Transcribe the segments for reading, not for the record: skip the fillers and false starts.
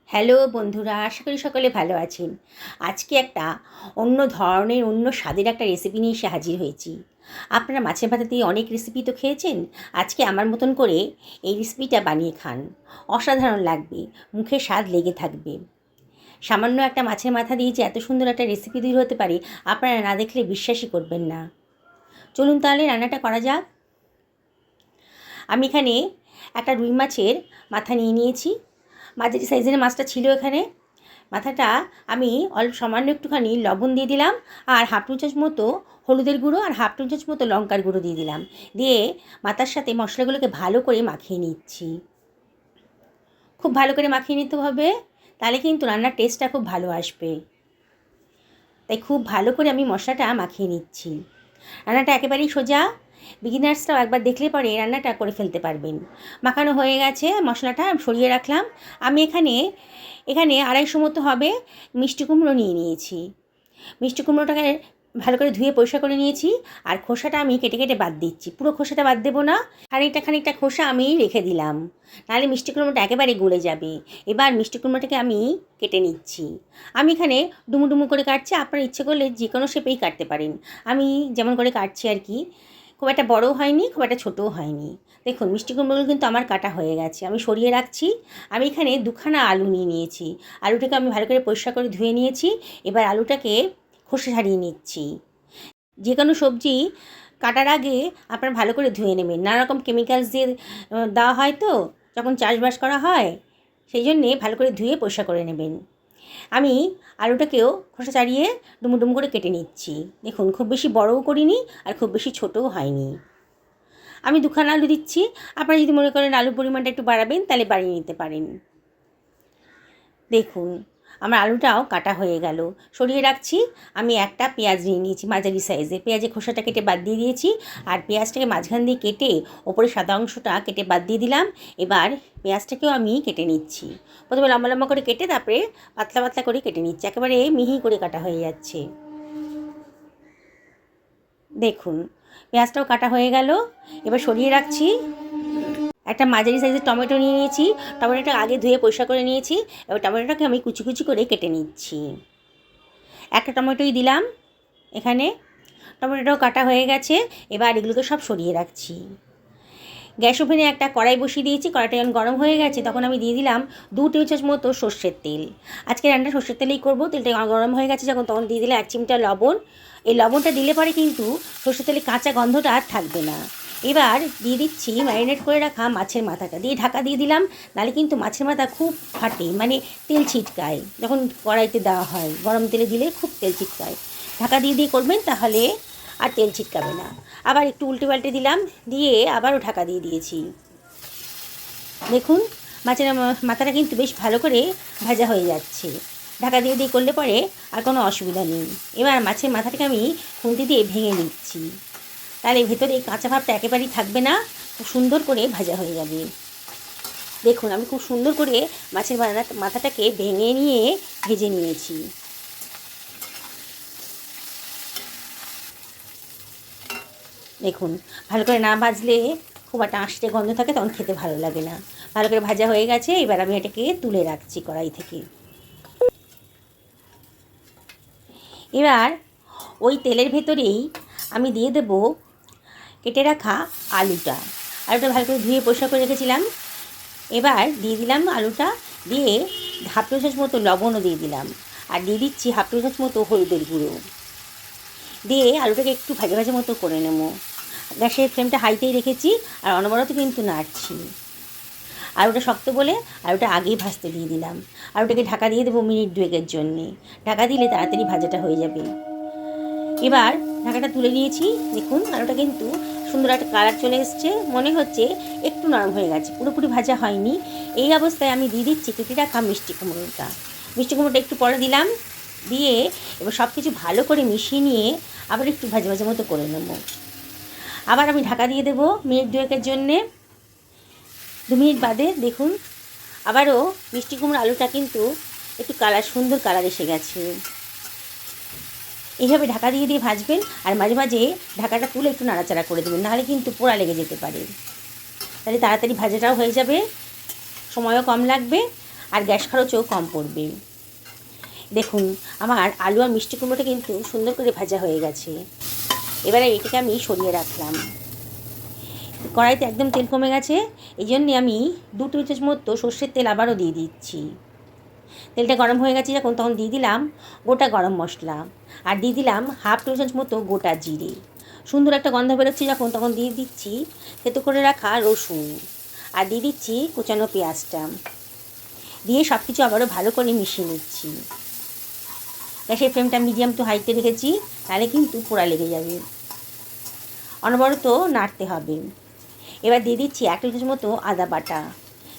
Hello বন্ধুরা, আশা করি সকলে ভালো আছেন। আজকে একটা অন্য ধরনের অন্য স্বাদের একটা রেসিপি নিয়ে এসে হাজির হয়েছি। আপনারা মাছের ভাতে দিয়ে অনেক রেসিপি তো খেয়েছেন, আজকে আমার মতন করে এই রেসিপিটা বানিয়ে খান। অসাধারণ লাগবে, মুখে স্বাদ লেগে থাকবে। সামান্য একটা মাছের মাথা দিয়ে যে এত সুন্দর একটা রেসিপি তৈরি হতে পারে, আপনারা না দেখলে বিশ্বাসই করবেন না। চলুন তাহলে রান্নাটা করা যাক। আমি এখানে একটা রুই মাছের মাথা নিয়ে নিয়েছি। মাঝারি সাইজের মাছটা ছিল এখানে। মাথাটা আমি অল্প সামান্য একটুখানি লবণ দিয়ে দিলাম, আর হাফ টি চামচ মতো হলুদের গুঁড়ো আর হাফ টি চামচ মতো লঙ্কার গুঁড়ো দিয়ে দিলাম। দিয়ে মাথার সাথে মশলাগুলোকে ভালো করে মাখিয়ে নিচ্ছি। খুব ভালো করে মাখিয়ে নিতে হবে, তাহলে কিন্তু রান্নার টেস্টটা খুব ভালো আসবে। তাই খুব ভালো করে আমি মশলাটা মাখিয়ে নিচ্ছি। রান্নাটা একেবারেই সোজা, বিগিনার্সরাও একবার দেখলে পরে রান্নাটা করে ফেলতে পারবেন। মাখানো হয়ে গেছে, মশলাটা সরিয়ে রাখলাম। আমি এখানে 250 মতো হবে মিষ্টি কুমড়ো নিয়ে নিয়েছি। মিষ্টি কুমড়োটাকে ভালো করে ধুয়ে পরিষ্কার করে নিয়েছি, আর খোসাটা আমি কেটে কেটে বাদ দিচ্ছি। পুরো খোসাটা বাদ দেবো না, খানিকটা খোসা আমি রেখে দিলাম, নাহলে মিষ্টি কুমড়োটা একেবারে গলে যাবে। এবার মিষ্টি কুমড়োটাকে আমি কেটে নিচ্ছি। আমি এখানে ডুমু ডুমু করে কাটছি, আপনার ইচ্ছে করলে যে কোনো শেপেই কাটতে পারেন। আমি যেমন করে কাটছি আর কি, খুব একটা বড়ও হয়নি, খুব একটা ছোটোও হয়নি। দেখুন মিষ্টি কুমড়োগুলো কিন্তু আমার কাটা হয়ে গেছে, আমি সরিয়ে রাখছি। আমি এখানে 2খানা আলু নিয়ে নিয়েছি। আলুটাকে আমি ভালো করে পরিষ্কার করে ধুয়ে নিয়েছি। এবার আলুটাকে খোসা ছাড়িয়ে নিচ্ছি। যে কোনো সবজি কাটার আগে আপনারা ভালো করে ধুয়ে নেবেন, নানা রকম কেমিক্যালস দিয়ে দেওয়া হয় তো যখন চাষবাস করা হয়, সেই জন্যে ভালো করে ধুয়ে পরিষ্কার করে নেবেন। আমি আলুটাকেও খোসা ছাড়িয়ে ডুমু ডুমু করে কেটে নিচ্ছি। দেখুন খুব বেশি বড়ও করিনি, আর খুব বেশি ছোটও হয়নি। আমি 2খানা আলু দিচ্ছি। আপনারা যদি মনে করেন আলুর পরিমাণটা একটু বাড়াবেন, তাহলে বাড়িয়ে নিতে পারেন। দেখুন আমার আলুটাও কাটা হয়ে গেল, সরিয়ে রাখছি। আমি একটা পেঁয়াজ নিয়ে নিয়েছি মাঝারি সাইজে। পেঁয়াজের খোসাটা কেটে বাদ দিয়ে দিয়েছি, আর পেঁয়াজটাকে মাঝখান দিয়ে কেটে ওপরে সাদা অংশটা কেটে বাদ দিয়ে দিলাম। এবার পেঁয়াজটাকেও আমি কেটে নিচ্ছি। প্রথমে লম্বা লম্বা করে কেটে তারপরে পাতলা পাতলা করে কেটে নিচ্ছি, একেবারে মিহি করে কাটা হয়ে যাচ্ছে। দেখুন পেঁয়াজটাও কাটা হয়ে গেল, এবার সরিয়ে রাখছি। একটা মাঝারি সাইজের টমেটো নিয়ে নিয়েছি। টমেটোটা আগে ধুয়ে পরিষ্কার করে নিয়েছি। এবার টমেটোটাকে আমি কুচি কুচি করে কেটে নিচ্ছি। একটা টমেটোই দিলাম এখানে। টমেটোটাও কাটা হয়ে গেছে। এবার এগুলোকে সব সরিয়ে রাখছি। গ্যাস ওভেনে একটা কড়াই বসিয়ে দিয়েছি। কড়াইটা যখন গরম হয়ে গেছে তখন আমি দিয়ে দিলাম 2 টেবিল চামচ মতো সর্ষের তেল। আজকে রান্না সর্ষের তেলেই করবো। তেলটা গরম হয়ে গেছে যখন, তখন দিয়ে দিলে 1 চিমটা লবণ। এই লবণটা দিলে পরে কিন্তু সর্ষের তেলে কাঁচা গন্ধটা আর থাকবে না। এবার দিয়ে দিচ্ছি ম্যারিনেট করে রাখা মাছের মাথাটা, দিয়ে ঢাকা দিয়ে দিলাম। নাহলে কিন্তু মাছের মাথা খুব ফাটে, মানে তেল ছিটকায় যখন কড়াইতে দেওয়া হয়। গরম তেলে দিলে খুব তেল ছিটকায়। ঢাকা দিয়ে দিয়ে করবেন, তাহলে আর তেল ছিটকাবে না। আবার একটু উল্টে পাল্টে দিলাম, দিয়ে আবারও ঢাকা দিয়ে দিয়েছি। দেখুন মাছের মাথাটা কিন্তু বেশ ভালো করে ভাজা হয়ে যাচ্ছে। ঢাকা দিয়ে দিয়ে করলে পরে আর কোনো অসুবিধা নেই। এবার মাছের মাথাটাকে আমি খুন্তি দিয়ে ভেঙে নিচ্ছি, তাহলে ভেতরে কাঁচা ভাবটা একেবারেই থাকবে না, খুব সুন্দর করে ভাজা হয়ে যাবে। দেখুন আমি খুব সুন্দর করে মাছের মাথাটাকে ভেঙে নিয়ে ভেজে নিয়েছি। দেখুন ভালো করে না ভাজলে খুব একটা আঁশটে গন্ধ থাকে, তখন খেতে ভালো লাগে না। ভালো করে ভাজা হয়ে গেছে, এবার আমি এটাকে তুলে রাখছি কড়াই থেকে। এবার ওই তেলের ভেতরেই আমি দিয়ে দেব কেটে রাখা আলুটা। আলুটা ভালো করে ধুয়ে পরিষ্কার করে রেখেছিলাম। এবার দিয়ে দিলাম আলুটা, দিয়ে হাফ টি চামচ মতো লবণও দিয়ে দিলাম, আর দিয়ে দিচ্ছি হাফ টি চামচ মতো হলুদের গুঁড়ো। দিয়ে আলুটাকে একটু ভাজা ভাজা মতো করে নেব। গ্যাসের ফ্লেমটা হাইতেই রেখেছি, আর অনবরত কিন্তু নাড়ছি। আলুটা শক্ত বলে আলুটা আগেই ভাজতে দিয়ে দিলাম। আলুটাকে ঢাকা দিয়ে দেবো মিনিট 2-এর জন্যে। ঢাকা দিলে তাড়াতাড়ি ভাজাটা হয়ে যাবে। এবার ঢাকাটা তুলে নিয়েছি। দেখুন আলুটা কিন্তু সুন্দর একটা কালার চলে এসছে, মনে হচ্ছে একটু নরম হয়ে গেছে, পুরোপুরি ভাজা হয়নি। এই অবস্থায় আমি দিয়ে দিচ্ছি কেটে রাখা মিষ্টি কুমড়োটা। মিষ্টি কুমড়োটা একটু পরে দিলাম, দিয়ে এবার সব কিছু ভালো করে মিশিয়ে নিয়ে আবার একটু ভাজা ভাজা মতো করে নেব। আবার আমি ঢাকা দিয়ে দেবো মিনিট 2-এর জন্যে। 2 মিনিট বাদে দেখুন আবারও মিষ্টি কুমড়ো আলুটা কিন্তু একটু সুন্দর কালার এসে গেছে। এইভাবে ঢাকা দিয়ে দিয়ে ভাজবেন, আর মাঝে মাঝে ঢাকাটা তুলে একটু নাড়াচাড়া করে দেবেন, নাহলে কিন্তু পোড়া লেগে যেতে পারে। তাহলে তাড়াতাড়ি ভাজাটাও হয়ে যাবে, সময়ও কম লাগবে। আর গ্যাস খরচও কম পড়বে। দেখুন আমার আলু আর মিষ্টি কুমড়োটা কিন্তু সুন্দর করে ভাজা হয়ে গেছে। এবারে এটাকে আমি সরিয়ে রাখলাম। কড়াইতে একদম তেল কমে গেছে, এই জন্যে আমি 2 টেবিল চামচ মতো সর্ষের তেল আবারও দিয়ে দিচ্ছি। তেলটা গরম হয়ে গেছে যখন, তখন দিয়ে দিলাম গোটা গরম মশলা, আর দিয়ে দিলাম 1/2 টেবিল চামচ মতো গোটা জিরে। সুন্দর একটা গন্ধ বেরোচ্ছে যখন, তখন দিয়ে দিচ্ছি থেতো করে রাখা রসুন, আর দিয়ে দিচ্ছি কুচানো পেঁয়াজটা। দিয়ে সব কিছু আবারও ভালো করে মিশিয়ে নিচ্ছি। গ্যাসের ফ্লেমটা মিডিয়াম টু হাইতে রেখেছি, তাহলে কিন্তু পোড়া লেগে যাবে। অনবরত নাড়তে হবে। এবার দিয়ে দিচ্ছি 1 টেবিল চামচ মতো আদা বাটা,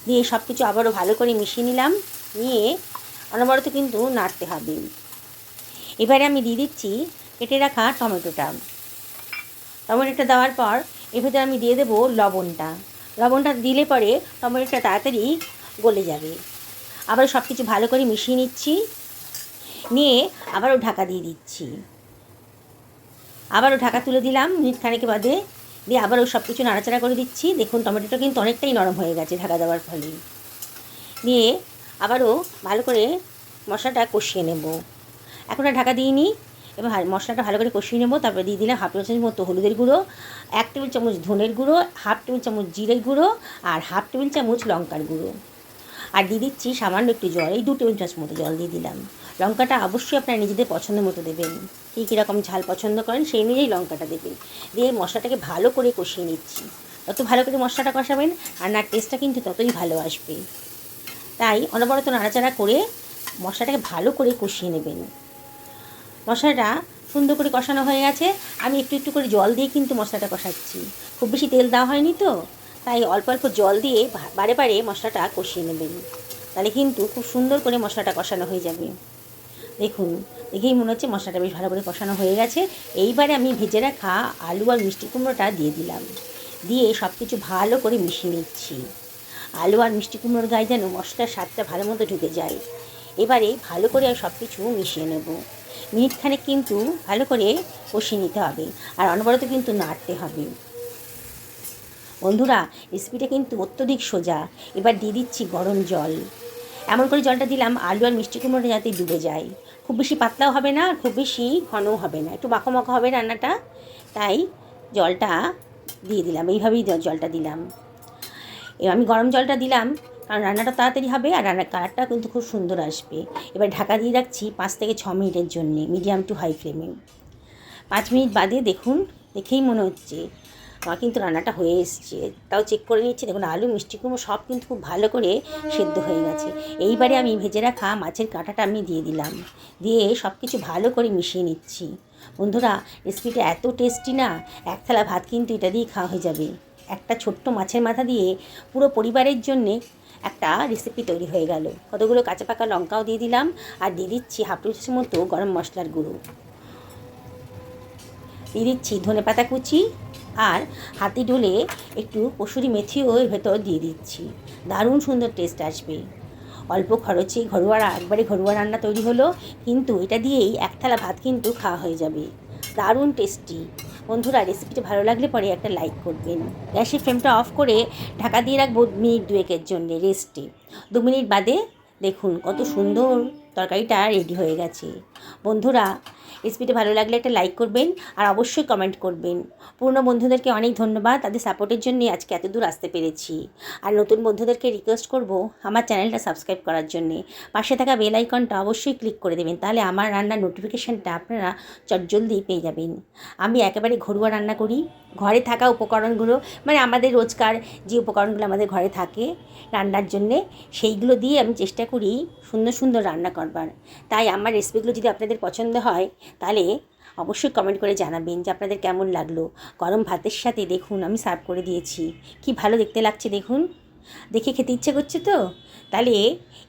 দিয়ে সব কিছু আবারও ভালো করে মিশিয়ে নিলাম। নিয়ে অনবরত কিন্তু নাড়তে হবে। এবারে আমি দিয়ে দিচ্ছি কেটে রাখা টমেটোটা। টমেটোটা দেওয়ার পর এর ভেতরে আমি দিয়ে দেবো লবণটা। লবণটা দিলে পরে টমেটোটা তাড়াতাড়ি গলে যাবে। আবার সব কিছু ভালো করে মিশিয়ে নিচ্ছি, নিয়ে আবারও ঢাকা দিয়ে দিচ্ছি। আবারও ঢাকা তুলে দিলাম মিনিট খানেক বাদে, দিয়ে আবারও সব কিছু নাড়াচাড়া করে দিচ্ছি। দেখুন টমেটোটা কিন্তু অনেকটাই নরম হয়ে গেছে ঢাকা দেওয়ার ফলে। দিয়ে আবারও ভালো করে মশলাটা কষিয়ে নেব। এখন আর ঢাকা দিইনি, এবার মশলাটা ভালো করে কষিয়ে নেব। তারপরে দিয়ে দিলাম 1/2 টেবিল চামচ মতো হলুদের গুঁড়ো, 1 টেবিল চামচ ধনের গুঁড়ো, 1/2 টেবিল চামচ জিরের গুঁড়ো, আর 1/2 টেবিল চামচ লঙ্কার গুঁড়ো। আর দিয়ে দিচ্ছি সামান্য একটু জল, এই 2 টেবিল চামচ মতো জল দিয়ে দিলাম। লঙ্কাটা অবশ্যই আপনারা নিজেদের পছন্দ মতো দেবেন, কীরকম ঝাল পছন্দ করেন সেই অনুযায়ী লঙ্কাটা দেবেন। দিয়ে মশলাটাকে ভালো করে কষিয়ে নিচ্ছি। যত ভালো করে মশলাটা কষাবেন রান্নার টেস্টটা কিন্তু ততই ভালো আসবে। তাই অনবরত নাড়াচাড়া করে মশলাটাকে ভালো করে কষিয়ে নেবেন। মশলাটা সুন্দর করে কষানো হয়ে গেছে। আমি একটু একটু করে জল দিয়ে কিন্তু মশলাটা কষাচ্ছি, খুব বেশি তেল দেওয়া হয়নি তো, তাই অল্প অল্প জল দিয়ে বারে বারে মশলাটা কষিয়ে নেবেন। তাহলে কিন্তু খুব সুন্দর করে মশলাটা কষানো হয়ে যাবে। দেখুন, দেখেই মনে হচ্ছে মশলাটা বেশ ভালো করে কষানো হয়ে গেছে। এইবারে আমি ভেজে রাখা আলু আর মিষ্টি কুমড়োটা দিয়ে দিলাম। দিয়ে সব কিছু ভালো করে মিশিয়ে নিচ্ছি। আলু আর মিষ্টি কুমড়োর গায়ে যেন মশলার স্বাদটা ভালো মতো ঢুকে যায়। এবারে ভালো করে সব কিছু মিশিয়ে নেব। মিনিট খানেক কিন্তু ভালো করে কষিয়ে নিতে হবে, আর অনবরত কিন্তু নাড়তে হবে। বন্ধুরা, রেসিপিটা কিন্তু অত্যধিক সোজা। এবার দিয়ে দিচ্ছি গরম জল। এমন করে জলটা দিলাম আলু আর মিষ্টি কুমড়োটা যাতে ডুবে যায়। খুব বেশি পাতলাও হবে না, খুব বেশি ঘনও হবে না, একটু মাখো মাখো হবে রান্নাটা। তাই জলটা দিয়ে দিলাম, এইভাবেই জলটা দিলাম। এবার আমি গরম জলটা দিলাম কারণ রান্নাটা তাড়াতাড়ি হবে আর রান্নার কালারটা কিন্তু খুব সুন্দর আসবে। এবার ঢাকা দিয়ে রাখছি 5 থেকে 6 মিনিটের জন্যে, মিডিয়াম টু হাই ফ্লেমে। 5 মিনিট বাদে দেখুন, দেখেই মনে হচ্ছে আমার কিন্তু রান্নাটা হয়ে এসছে। তাও চেক করে নিচ্ছি, দেখুন আলু মিষ্টি কুমড়ো সব কিন্তু খুব ভালো করে সেদ্ধ হয়ে গেছে। এইবারে আমি ভেজে রাখা মাছের কাঁটাটা আমি দিয়ে দিলাম, দিয়ে সব কিছু ভালো করে মিশিয়ে নিচ্ছি। বন্ধুরা, রেসিপিটা এত টেস্টি না, এক থালা ভাত কিন্তু এটা দিয়ে খাওয়া হয়ে যাবে। একটা ছোট্ট মাছের মাথা দিয়ে পুরো পরিবারের জন্যে একটা রেসিপি তৈরি হয়ে গেল। কতগুলো কাঁচা পাকা লঙ্কাও দিয়ে দিলাম, আর দিয়ে দিচ্ছি 1/2 টেবিল চামচ মতো গরম মশলার গুঁড়ো, দিয়ে দিচ্ছি ধনেপাতা কুচি, আর হাতে ডলে একটু কসুরি মেথিও এর ভেতর দিয়ে দিচ্ছি। দারুণ সুন্দর টেস্ট আসবে। অল্প খরচে একবারে ঘরোয়া রান্না তৈরি হলো, কিন্তু এটা দিয়েই এক থালা ভাত কিন্তু খাওয়া হয়ে যাবে। দারুণ টেস্টি। বন্ধুরা, রেসিপিটা ভালো লাগলে পরে একটা লাইক করবেন। গ্যাসের ফ্লেমটা অফ করে ঢাকা দিয়ে রাখবো মিনিট 2-এর জন্য রেস্টে। 2 মিনিট বাদে দেখুন কত সুন্দর তরকারিটা রেডি হয়ে গেছে। বন্ধুরা, রেসিপিটা ভালো লাগলে একটা লাইক করবেন, আর অবশ্যই কমেন্ট করবেন। পুরনো বন্ধুদেরকে অনেক ধন্যবাদ, তাদের সাপোর্টের জন্য আজকে এত দূর আসতে পেরেছি। আর নতুন বন্ধুদেরকে রিকোয়েস্ট করব আমার চ্যানেলটা সাবস্ক্রাইব করার জন্যে। পাশে থাকা বেল আইকনটা অবশ্যই ক্লিক করে দেবেন, তাহলে আমার রান্নার নোটিফিকেশানটা আপনারা চটজলদি পেয়ে যাবেন। আমি একেবারে ঘরোয়া রান্না করি। ঘরে থাকা উপকরণগুলো, মানে আমাদের রোজকার যে উপকরণগুলো আমাদের ঘরে থাকে রান্নার জন্যে, সেইগুলো দিয়ে আমি চেষ্টা করি সুন্দর সুন্দর রান্না করবার। তাই আমার রেসিপিগুলো যদি আপনাদের পছন্দ হয় তাহলে অবশ্যই কমেন্ট করে জানাবেন যে আপনাদের কেমন লাগলো। গরম ভাতের সাথে দেখুন আমি সার্ভ করে দিয়েছি, কি ভালো দেখতে লাগছে দেখুন, দেখে খেতে ইচ্ছে করছে তো। তাহলে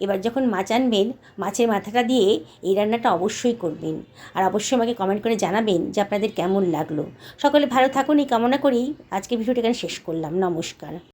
এবার যখন মাছ আনবেন, মাছের মাথাটা দিয়ে এই রান্নাটা অবশ্যই করবেন, আর অবশ্যই আমাকে কমেন্ট করে জানাবেন যে আপনাদের কেমন লাগলো। সকলে ভালো থাকুন এই কামনা করেই আজকে ভিডিওটা এখানে শেষ করলাম। নমস্কার।